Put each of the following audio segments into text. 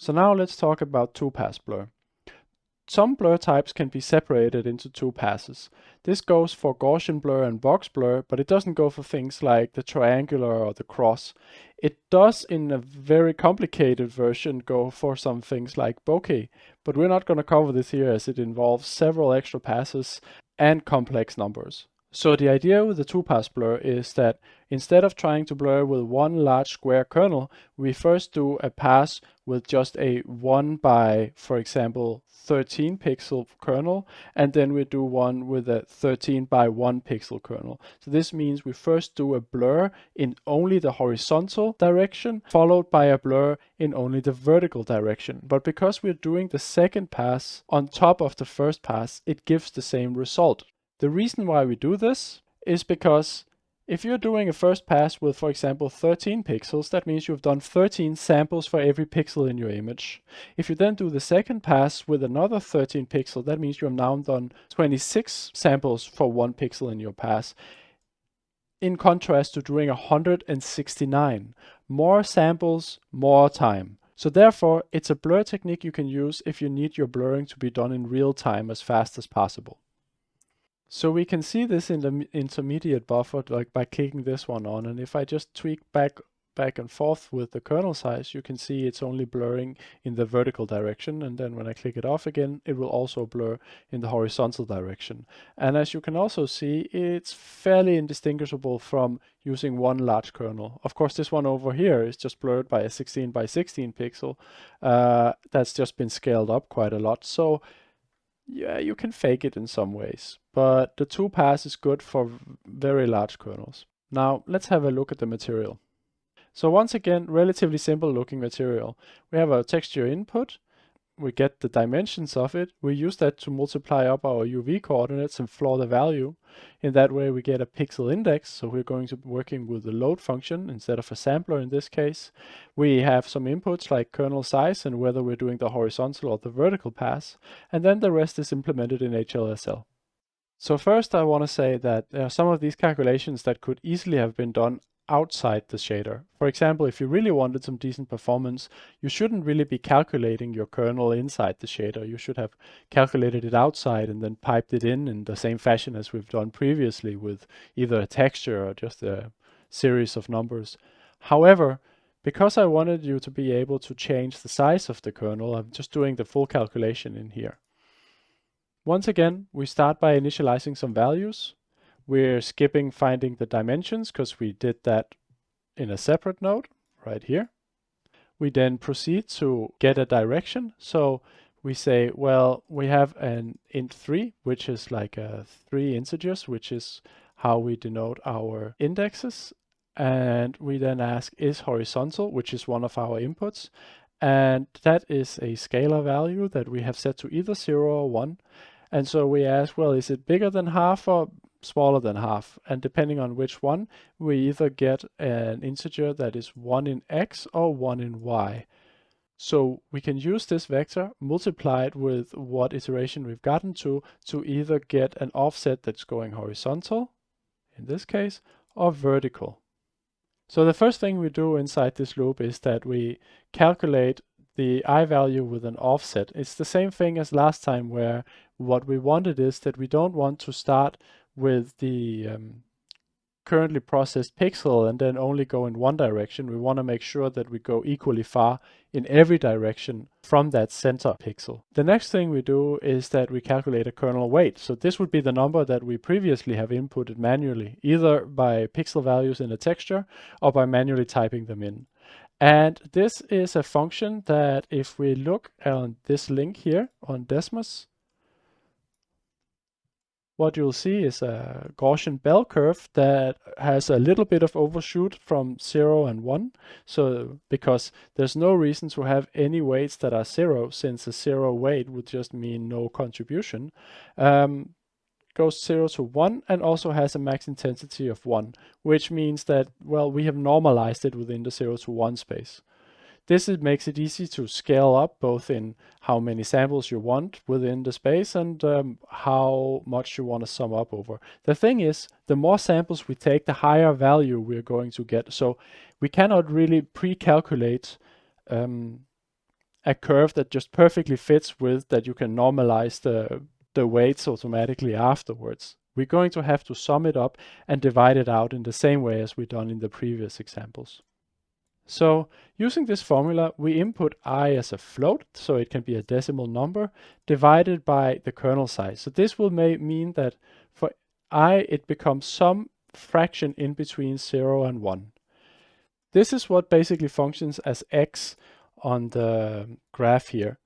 So now let's talk about two-pass blur. Some blur types can be separated into two passes. This goes for Gaussian blur and box blur, but it doesn't go for things like the triangular or the cross. It does in a very complicated version go for some things like bokeh, but we're not going to cover this here as it involves several extra passes and complex numbers. So the idea with the two-pass blur is that instead of trying to blur with one large square kernel, we first do a pass with just a 1 by, for example, 13 pixel kernel, and then we do one with a 13 by 1 pixel kernel. So this means we first do a blur in only the horizontal direction, followed by a blur in only the vertical direction. But because we're doing the second pass on top of the first pass, it gives the same result. The reason why we do this is because if you're doing a first pass with, for example, 13 pixels, that means you've done 13 samples for every pixel in your image. If you then do the second pass with another 13 pixel, that means you have now done 26 samples for one pixel in your pass. In contrast to doing 169. More samples, more time. So therefore, it's a blur technique you can use if you need your blurring to be done in real time as fast as possible. So we can see this in the intermediate buffer, like by clicking this one on, and if I just tweak back and forth with the kernel size, you can see it's only blurring in the vertical direction, and then when I click it off again, it will also blur in the horizontal direction. And as you can also see, it's fairly indistinguishable from using one large kernel. Of course, this one over here is just blurred by a 16 by 16 pixel. That's just been scaled up quite a lot. So yeah, you can fake it in some ways, but the two pass is good for very large kernels. Now let's have a look at the material. So once again, relatively simple looking material. We have a texture input, we get the dimensions of it, we use that to multiply up our UV coordinates and floor the value. In that way we get a pixel index, so we're going to be working with the load function instead of a sampler in this case. We have some inputs like kernel size and whether we're doing the horizontal or the vertical pass, and then the rest is implemented in HLSL. So first I want to say that there are some of these calculations that could easily have been done outside the shader. For example, if you really wanted some decent performance, you shouldn't really be calculating your kernel inside the shader. You should have calculated it outside and then piped it in the same fashion as we've done previously with either a texture or just a series of numbers. However, because I wanted you to be able to change the size of the kernel, I'm just doing the full calculation in here. Once again, we start by initializing some values. We're skipping finding the dimensions because we did that in a separate node right here. We then proceed to get a direction. So we say, well, we have an int3, which is like 3 integers, which is how we denote our indexes. And we then ask is horizontal, which is one of our inputs. And that is a scalar value that we have set to either 0 or 1. And so we ask, well, is it bigger than half or smaller than half? And depending on which one, we either get an integer that is 1 in x or 1 in y. So we can use this vector, multiply it with what iteration we've gotten to either get an offset that's going horizontal, in this case, or vertical. So the first thing we do inside this loop is that we calculate the I value with an offset. It's the same thing as last time, where what we wanted is that we don't want to start with the currently processed pixel and then only go in one direction. We want to make sure that we go equally far in every direction from that center pixel. The next thing we do is that we calculate a kernel weight. So this would be the number that we previously have inputted manually, either by pixel values in a texture or by manually typing them in. And this is a function that if we look on this link here on Desmos, what you'll see is a Gaussian bell curve that has a little bit of overshoot from 0 and 1. So because there's no reason to have any weights that are 0, since a 0 weight would just mean no contribution. Goes 0 to 1 and also has a max intensity of 1, which means that, well, we have normalized it within the 0 to 1 space. This makes it easy to scale up both in how many samples you want within the space and how much you want to sum up over. The thing is, the more samples we take, the higher value we're going to get. So we cannot really pre-calculate an a curve that just perfectly fits with that you can normalize the weights automatically afterwards. We're going to have to sum it up and divide it out in the same way as we've done in the previous examples. So using this formula, we input I as a float, so it can be a decimal number, divided by the kernel size. So this will mean that for I, it becomes some fraction in between 0 and 1. This is what basically functions as x on the graph here.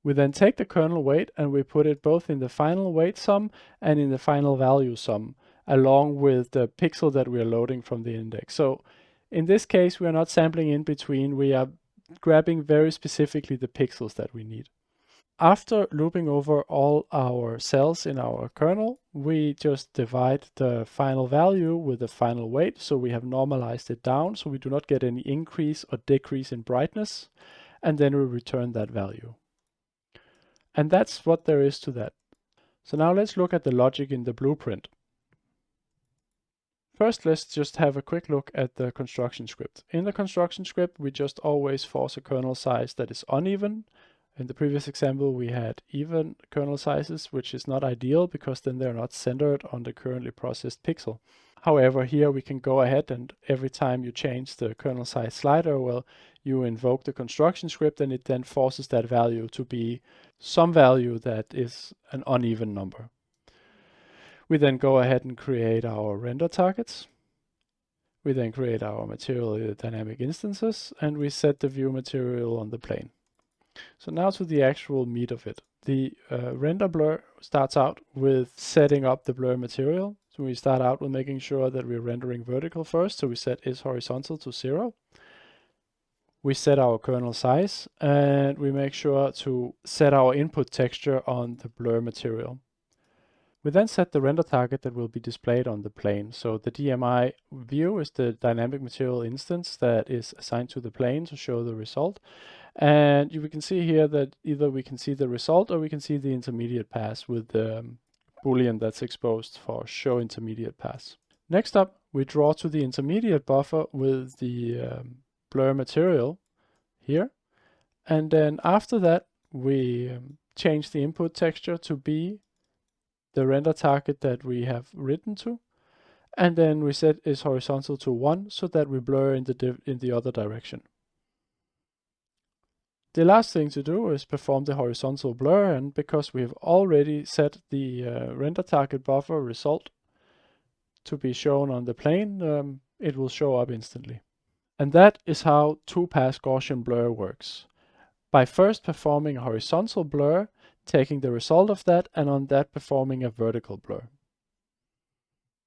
We then take the kernel weight and we put it both in the final weight sum and in the final value sum, along with the pixel that we are loading from the index. So in this case, we are not sampling in between, we are grabbing very specifically the pixels that we need. After looping over all our cells in our kernel, we just divide the final value with the final weight, so we have normalized it down, so we do not get any increase or decrease in brightness, and then we return that value. And that's what there is to that. So now let's look at the logic in the blueprint. First, let's just have a quick look at the construction script. In the construction script, we just always force a kernel size that is uneven. In the previous example, we had even kernel sizes, which is not ideal because then they're not centered on the currently processed pixel. However, here we can go ahead and every time you change the kernel size slider, well, you invoke the construction script and it then forces that value to be some value that is an uneven number. We then go ahead and create our render targets. We then create our material dynamic instances and we set the view material on the plane. So now to the actual meat of it. The render blur starts out with setting up the blur material. So we start out with making sure that we're rendering vertical first. So we set is horizontal to 0. We set our kernel size and we make sure to set our input texture on the blur material. We then set the render target that will be displayed on the plane. So the DMI view is the dynamic material instance that is assigned to the plane to show the result. And we can see here that either we can see the result or we can see the intermediate pass with the Boolean that's exposed for show intermediate pass. Next up, we draw to the intermediate buffer with the blur material here. And then after that, we change the input texture to be the render target that we have written to. And then we set is horizontal to 1 so that we blur in the other direction. The last thing to do is perform the horizontal blur, and because we have already set the render target buffer result to be shown on the plane, it will show up instantly. And that is how 2-pass Gaussian blur works. By first performing a horizontal blur, taking the result of that, and on that performing a vertical blur.